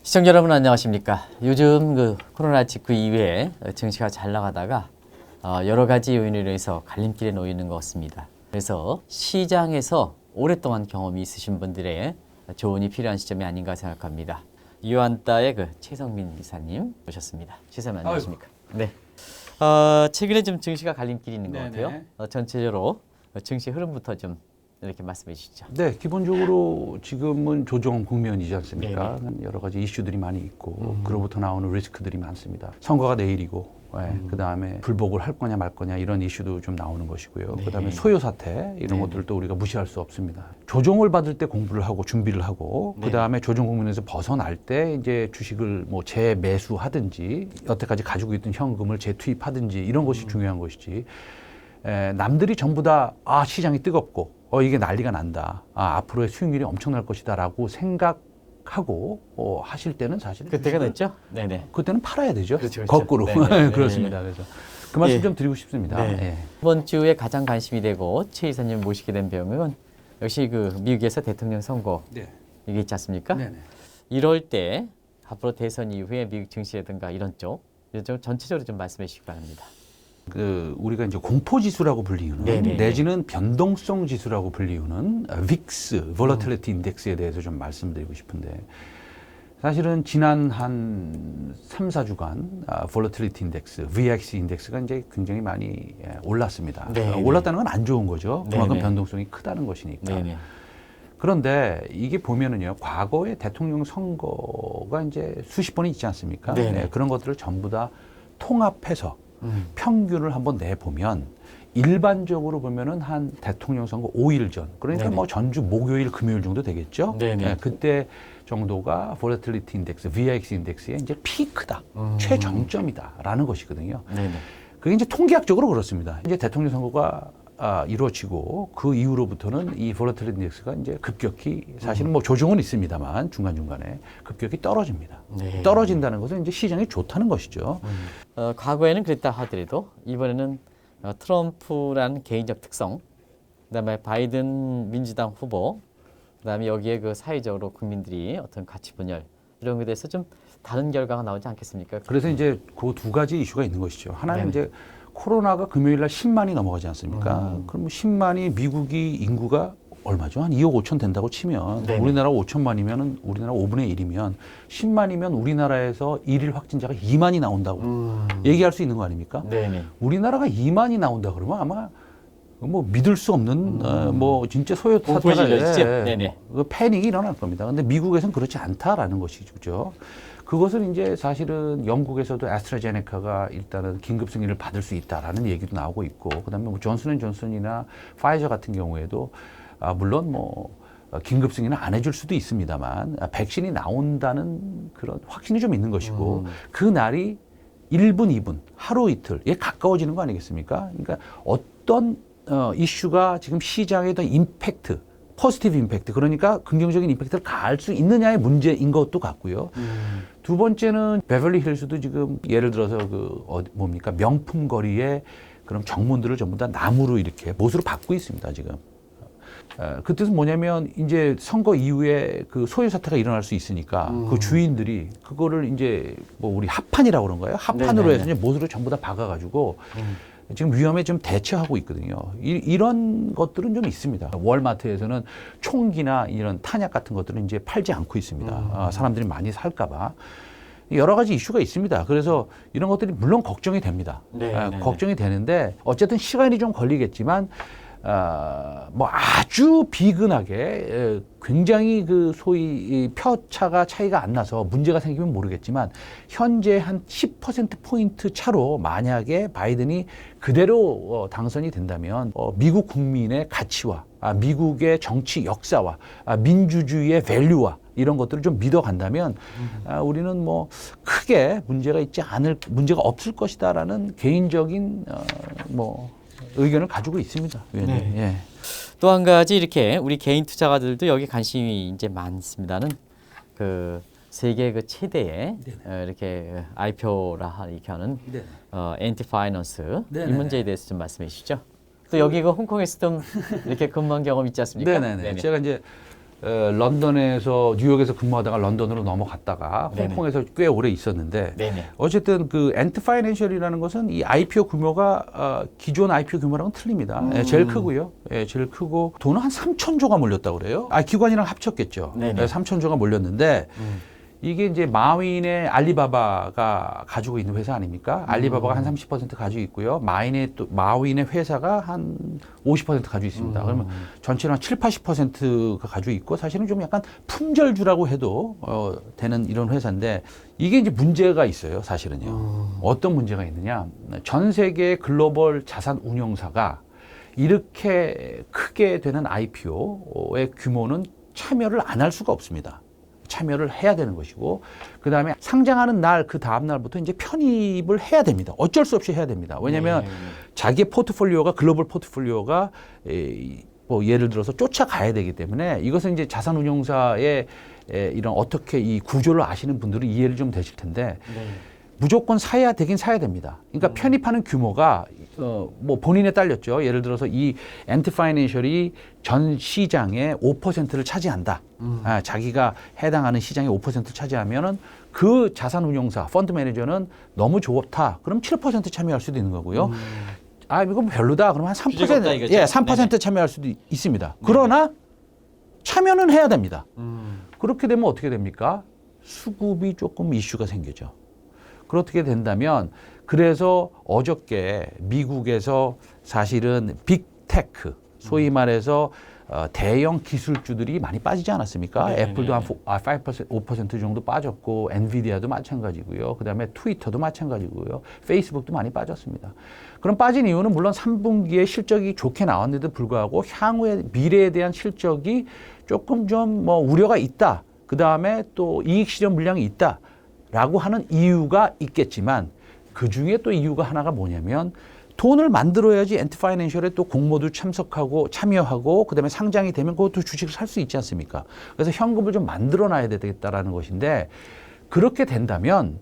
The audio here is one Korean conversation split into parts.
시청자 여러분 안녕하십니까? 요즘 코로나19 이후에 증시가 잘 나가다가 여러 가지 요인으로 해서 갈림길에 놓이는 것 같습니다. 그래서 시장에서 오랫동안 경험이 있으신 분들의 조언이 필요한 시점이 아닌가 생각합니다. 유한따의 최성민 이사님 모셨습니다. 최사님 안녕하십니까? 네. 최근에 좀 증시가 갈림길이 있는 것 같아요. 전체적으로 증시 흐름부터 좀 이렇게 말씀해 주시죠. 네, 기본적으로 지금은 조정 국면이지 않습니까? 네네. 여러 가지 이슈들이 많이 있고 그로부터 나오는 리스크들이 많습니다. 선거가 내일이고 그다음에 불복을 할 거냐 말 거냐 이런 이슈도 좀 나오는 것이고요. 네. 그다음에 소요 사태 이런 것들도 우리가 무시할 수 없습니다. 조정을 받을 때 공부를 하고 준비를 하고 그다음에 조정 국면에서 벗어날 때 이제 주식을 뭐 재매수하든지 여태까지 가지고 있던 현금을 재투입하든지 이런 것이 중요한 것이지. 남들이 전부 다 시장이 뜨겁고 이게 난리가 난다. 앞으로의 수익률이 엄청날 것이다라고 생각하고 하실 때는 사실은 그때가 됐죠? 네네. 그때는 팔아야 되죠. 그렇죠. 거꾸로. 네네. 그렇습니다. 그래서 그 말씀 예. 좀 드리고 싶습니다. 네. 예. 이번 주에 가장 관심이 되고 최 이사님 모시게 된 배경은 역시 미국에서 대통령 선거 네. 이게 있지 않습니까? 네네. 이럴 때 앞으로 대선 이후에 미국 증시라든가 이런 쪽 전체적으로 좀 말씀해 주시기 바랍니다. 우리가 이제 공포 지수라고 불리우는 네네네. 내지는 변동성 지수라고 불리우는 VIX, Volatility Index에 대해서 좀 말씀드리고 싶은데 사실은 지난 한 3, 4주간 Volatility Index, VIX 인덱스가 이제 굉장히 많이 올랐습니다. 네네. 올랐다는 건 안 좋은 거죠. 그만큼 네네. 변동성이 크다는 것이니까. 네네. 그런데 이게 보면은요, 과거에 대통령 선거가 이제 수십 번이 있지 않습니까? 네네. 그런 것들을 전부 다 통합해서 평균을 한번 내보면 일반적으로 보면은 한 대통령 선거 5일 전, 그러니까 네네. 뭐 전주 목요일, 금요일 정도 되겠죠? 네네. 그때 정도가 Volatility Index, VIX 인덱스의 이제 피크다, 최정점이다라는 것이거든요. 네네. 그게 이제 통계학적으로 그렇습니다. 이제 대통령 선거가 이루어지고 그 이후로부터는 이 Volatility Index가 이제 급격히 사실은 뭐 조정은 있습니다만 중간중간에 급격히 떨어집니다. 네. 떨어진다는 것은 이제 시장이 좋다는 것이죠. 과거에는 그랬다 하더라도 이번에는 트럼프라는 개인적 특성, 그다음에 바이든 민주당 후보, 그다음에 여기에 사회적으로 국민들이 어떤 가치 분열 이런 것에 대해서 좀 다른 결과가 나오지 않겠습니까? 그래서 이제 그 두 가지 이슈가 있는 것이죠. 하나는 네네. 이제 코로나가 금요일 날 10만이 넘어가지 않습니까? 그럼 10만이 미국이 인구가 얼마죠? 한 2억 5천 된다고 치면 네네. 우리나라 5천만이면 우리나라 5분의 1이면 10만이면 우리나라에서 일일 확진자가 2만이 나온다고 얘기할 수 있는 거 아닙니까? 네네. 우리나라가 2만이 나온다 그러면 아마 뭐 믿을 수 없는 뭐 진짜 소요 공포 사태가 질러지죠? 네네. 그 패닉이 일어날 겁니다. 근데 미국에서는 그렇지 않다라는 것이죠. 그것은 이제 사실은 영국에서도 애스트라제네카가 일단은 긴급 승인을 받을 수 있다라는 얘기도 나오고 있고, 그다음에 뭐 존슨앤존슨이나 파이저 같은 경우에도 물론 뭐 긴급 승인을 안 해줄 수도 있습니다만 백신이 나온다는 그런 확신이 좀 있는 것이고 그 날이 1분, 2분, 하루 이틀에 가까워지는 거 아니겠습니까? 그러니까 어떤 이슈가 지금 시장에 더 임팩트, 포지티브 임팩트, 그러니까 긍정적인 임팩트를 가할 수 있느냐의 문제인 것도 같고요. 두 번째는 베벌리 힐스도 지금 예를 들어서 뭡니까? 명품 거리에 그런 정문들을 전부 다 나무로 이렇게 못으로 바꾸고 있습니다, 지금. 그 뜻은 뭐냐면 이제 선거 이후에 그 소요 사태가 일어날 수 있으니까 그 주인들이 그거를 이제 뭐 우리 합판이라고 그런가요? 합판으로 해서 이제 못으로 전부 다 박아가지고 지금 위험에 좀 대처하고 있거든요. 이런 것들은 좀 있습니다. 월마트에서는 총기나 이런 탄약 같은 것들은 이제 팔지 않고 있습니다. 사람들이 많이 살까봐. 여러 가지 이슈가 있습니다. 그래서 이런 것들이 물론 걱정이 됩니다. 걱정이 되는데 어쨌든 시간이 좀 걸리겠지만 뭐 아주 비근하게 굉장히 소위 표차가 차이가 안 나서 문제가 생기면 모르겠지만 현재 한 10%포인트 차로 만약에 바이든이 그대로 당선이 된다면 미국 국민의 가치와 미국의 정치 역사와 민주주의의 밸류와 이런 것들을 좀 믿어간다면 우리는 뭐 크게 문제가 없을 것이다라는 개인적인 의견을 가지고 있습니다. 네. 예. 또 한 가지 이렇게 우리 개인 투자가들도 여기 관심이 이제 많습니다는 세계 최대의 이렇게 IPO라 이렇게 하는 엔티 파이낸스 이 문제에 대해서 좀 말씀해 주시죠. 또 여기 홍콩에서 좀 이렇게 근무한 경험 있지 않습니까? 네네네. 제가 이제 런던에서 뉴욕에서 근무하다가 런던으로 넘어갔다가 네네. 홍콩에서 꽤 오래 있었는데 네네. 어쨌든 그 엔트 파이낸셜이라는 것은 이 IPO 규모가 기존 IPO 규모랑은 틀립니다. 제일 크고요. 제일 크고 돈은 한 3,000조가 몰렸다고 그래요. 기관이랑 합쳤겠죠. 네네. 3,000조가 몰렸는데 이게 이제 마윈의 알리바바가 가지고 있는 회사 아닙니까? 알리바바가 한 30% 가지고 있고요. 마윈의 회사가 한 50% 가지고 있습니다. 그러면 전체로 한 7, 80%가 가지고 있고 사실은 좀 약간 품절주라고 해도 되는 이런 회사인데 이게 이제 문제가 있어요. 사실은요. 어떤 문제가 있느냐? 전 세계 글로벌 자산 운용사가 이렇게 크게 되는 IPO의 규모는 참여를 안 할 수가 없습니다. 참여를 해야 되는 것이고 그 다음에 상장하는 날 그 다음 날부터 이제 편입을 해야 됩니다. 어쩔 수 없이 해야 됩니다. 왜냐하면 자기의 포트폴리오가 글로벌 포트폴리오가 뭐 예를 들어서 쫓아가야 되기 때문에 이것은 이제 자산운용사의 이런 어떻게 이 구조를 아시는 분들은 이해를 좀 되실 텐데 무조건 사야 되긴 사야 됩니다. 그러니까 편입하는 규모가 뭐 본인에 딸렸죠. 예를 들어서 이 엔트 파이낸셜이 전 시장의 5%를 차지한다. 자기가 해당하는 시장의 5%를 차지하면은 그 자산운용사 펀드 매니저는 너무 좋다. 그럼 7% 참여할 수도 있는 거고요. 이거 별로다. 그러면 한 3%, 3% 참여할 수도 있습니다. 그러나 참여는 해야 됩니다. 그렇게 되면 어떻게 됩니까? 수급이 조금 이슈가 생기죠. 그렇게 된다면 그래서 어저께 미국에서 사실은 빅테크 소위 말해서 대형 기술주들이 많이 빠지지 않았습니까? 애플도 한 5% 정도 빠졌고 엔비디아도 마찬가지고요. 그다음에 트위터도 마찬가지고요. 페이스북도 많이 빠졌습니다. 그럼 빠진 이유는 물론 3분기에 실적이 좋게 나왔는데도 불구하고 향후의 미래에 대한 실적이 조금 좀 뭐 우려가 있다. 그다음에 또 이익 실현 물량이 있다. 라고 하는 이유가 있겠지만 그 중에 또 이유가 하나가 뭐냐면 돈을 만들어야지 엔트 파이낸셜에 또 공모도 참여하고 그다음에 상장이 되면 그것도 주식을 살 수 있지 않습니까? 그래서 현금을 좀 만들어 놔야 되겠다라는 것인데 그렇게 된다면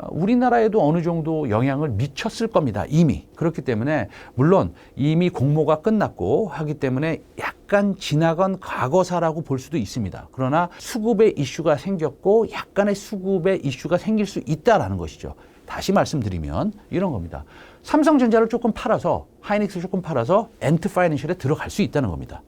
우리나라에도 어느 정도 영향을 미쳤을 겁니다. 이미. 그렇기 때문에 물론 이미 공모가 끝났고 하기 때문에 약간 지나간 과거사라고 볼 수도 있습니다. 그러나 수급의 이슈가 생겼고 약간의 수급의 이슈가 생길 수 있다라는 것이죠. 다시 말씀드리면 이런 겁니다. 삼성전자를 조금 팔아서 하이닉스를 조금 팔아서 엔트 파이낸셜에 들어갈 수 있다는 겁니다.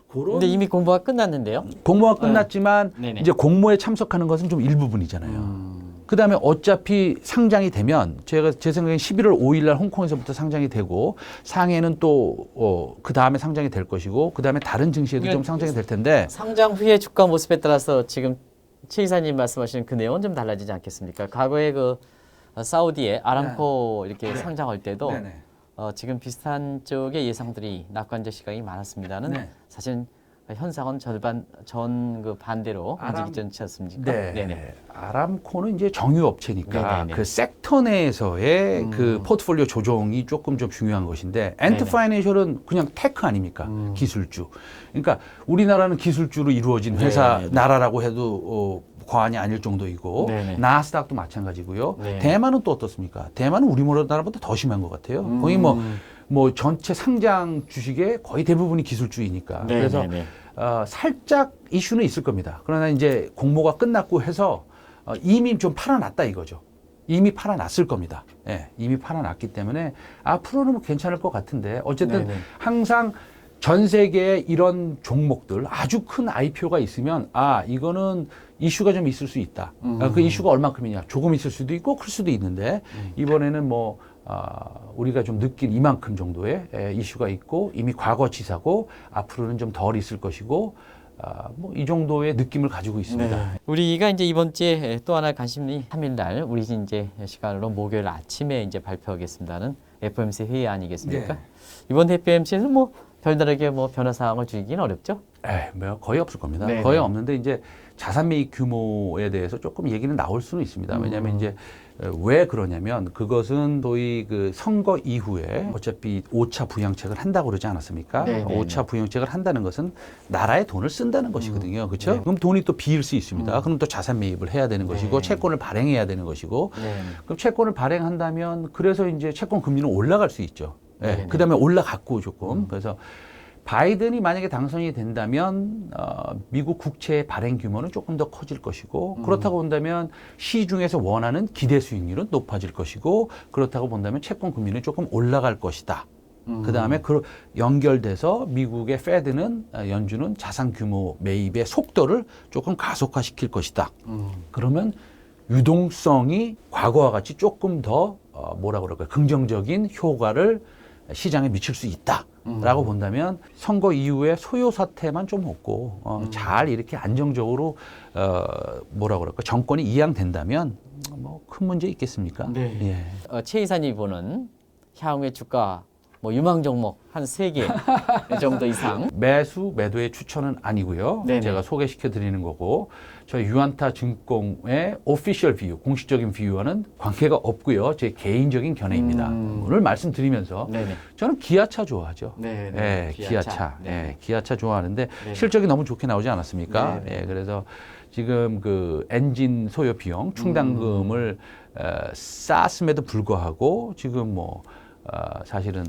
근데 이미 공부가 끝났는데요. 공모가 끝났지만 네네. 이제 공모에 참석하는 것은 좀 일부분이잖아요. 그다음에 어차피 상장이 되면 제 생각엔 11월 5일 날 홍콩에서부터 상장이 되고 상해는 또 그 다음에 상장이 될 것이고 그다음에 다른 증시에도 좀 상장이 될 텐데 상장 후의 주가 모습에 따라서 지금 최 이사님 말씀하시는 그 내용은 좀 달라지지 않겠습니까? 과거에 그 사우디의 아람코 이렇게 상장할 때도 네네. 지금 비슷한 쪽의 예상들이 낙관적 시각이 많았습니다는 네. 사실 현상은 전 그 반대로 움직이지 않지 않습니까? 네네. 아람코는 이제 정유업체니까 네네네. 그 섹터 내에서의 그 포트폴리오 조정이 조금 좀 중요한 것인데 엔트 네네. 파이낸셜은 그냥 테크 아닙니까? 기술주. 그러니까 우리나라는 기술주로 이루어진 회사 네네네. 나라라고 해도 과언이 아닐 정도이고 네네. 나스닥도 마찬가지고요. 네. 대만은 또 어떻습니까? 대만은 우리나라보다 더 심한 것 같아요. 거의 뭐 전체 상장 주식의 거의 대부분이 기술주이니까. 네, 그래서 네, 네. 살짝 이슈는 있을 겁니다. 그러나 이제 공모가 끝났고 해서 이미 좀 팔아놨다 이거죠. 이미 팔아놨을 겁니다. 예, 이미 팔아놨기 때문에 앞으로는 뭐 괜찮을 것 같은데 어쨌든 네네. 항상 전 세계에 이런 종목들 아주 큰 IPO가 있으면 이거는 이슈가 좀 있을 수 있다. 그 이슈가 얼만큼이냐? 조금 있을 수도 있고 클 수도 있는데 이번에는 뭐 우리가 좀 느낀 이만큼 정도의 이슈가 있고 이미 과거치사고 앞으로는 좀 덜 있을 것이고 뭐 이 정도의 느낌을 가지고 있습니다. 네. 우리가 이제 이번 주에 또 하나 관심이 3일 날 우리 이제 시간으로 목요일 아침에 이제 발표하겠습니다는 FOMC 회의 아니겠습니까? 네. 이번 FOMC에서 뭐 별다르게 뭐 변화 사항을 주기는 어렵죠? 뭐 거의 없을 겁니다. 네, 거의 네. 없는데 이제 자산 매입 규모에 대해서 조금 얘기는 나올 수는 있습니다. 왜냐하면 이제 왜 그러냐면 그것은 소위 그 선거 이후에 어차피 5차 부양책을 한다고 그러지 않았습니까? 네, 네, 5차 부양책을 한다는 것은 나라의 돈을 쓴다는 것이거든요. 그렇죠? 그럼 돈이 또 비일 수 있습니다. 그럼 또 자산 매입을 해야 되는 것이고 채권을 발행해야 되는 것이고 그럼 채권을 발행한다면 그래서 이제 채권 금리는 올라갈 수 있죠. 예, 그다음에 올라갔고 조금 그래서 바이든이 만약에 당선이 된다면 미국 국채의 발행 규모는 조금 더 커질 것이고 그렇다고 본다면 시중에서 원하는 기대 수익률은 높아질 것이고 그렇다고 본다면 채권 금리는 조금 올라갈 것이다. 그다음에 연결돼서 미국의 페드는 연준은 자산 규모 매입의 속도를 조금 가속화시킬 것이다. 그러면 유동성이 과거와 같이 조금 더 뭐라 그럴까요? 긍정적인 효과를 시장에 미칠 수 있다라고 본다면 선거 이후에 소요 사태만 좀 없고 잘 이렇게 안정적으로 뭐라 그럴까 정권이 이양된다면 뭐 큰 문제 있겠습니까? 네. 최 이사님이 보는 향후의 주가 뭐 유망 종목 한 3개 정도 이상. 매수 매도의 추천은 아니고요. 네네. 제가 소개시켜 드리는 거고 저희 유안타 증권의 오피셜 비유, 공식적인 비유와는 관계가 없고요. 제 개인적인 견해입니다. 오늘 말씀드리면서 네네. 저는 기아차 좋아하죠. 네, 예, 기아차. 네. 예, 기아차 좋아하는데 네네. 실적이 너무 좋게 나오지 않았습니까? 네네. 예, 그래서 지금 그 엔진 소요 비용 충당금을 쌓았음에도 불구하고 지금 뭐 사실은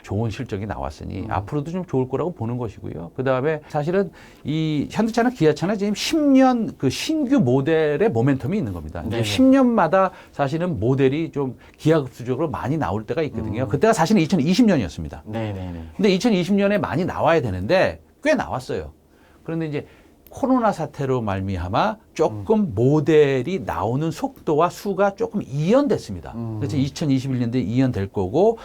좋은 실적이 나왔으니 앞으로도 좀 좋을 거라고 보는 것이고요. 그 다음에 사실은 이 현대차나 기아차나 지금 10년 그 신규 모델의 모멘텀이 있는 겁니다. 이제 네네. 10년마다 사실은 모델이 좀 기하급수적으로 많이 나올 때가 있거든요. 그때가 사실은 2020년이었습니다. 네네네. 근데 2020년에 많이 나와야 되는데 꽤 나왔어요. 그런데 이제 코로나 사태로 말미암아 조금 모델이 나오는 속도와 수가 조금 이연됐습니다. 그래서 2021년도에 이연될 거고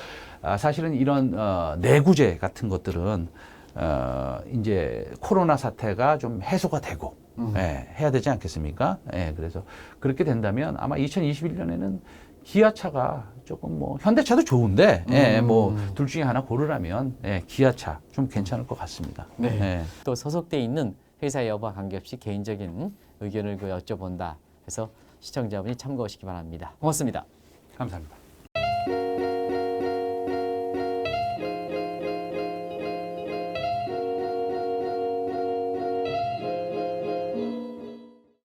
사실은 이런 내구재 같은 것들은 이제 코로나 사태가 좀 해소가 되고 예, 해야 되지 않겠습니까? 예, 그래서 그렇게 된다면 아마 2021년에는 기아차가 조금 뭐 현대차도 좋은데 예, 뭐 둘 중에 하나 고르라면 예, 기아차 좀 괜찮을 것 같습니다. 네. 예. 또 소속돼 있는 회사 여부와 관계없이 개인적인 의견을 여쭤본다. 그래서 시청자분이 참고하시기 바랍니다. 고맙습니다. 감사합니다.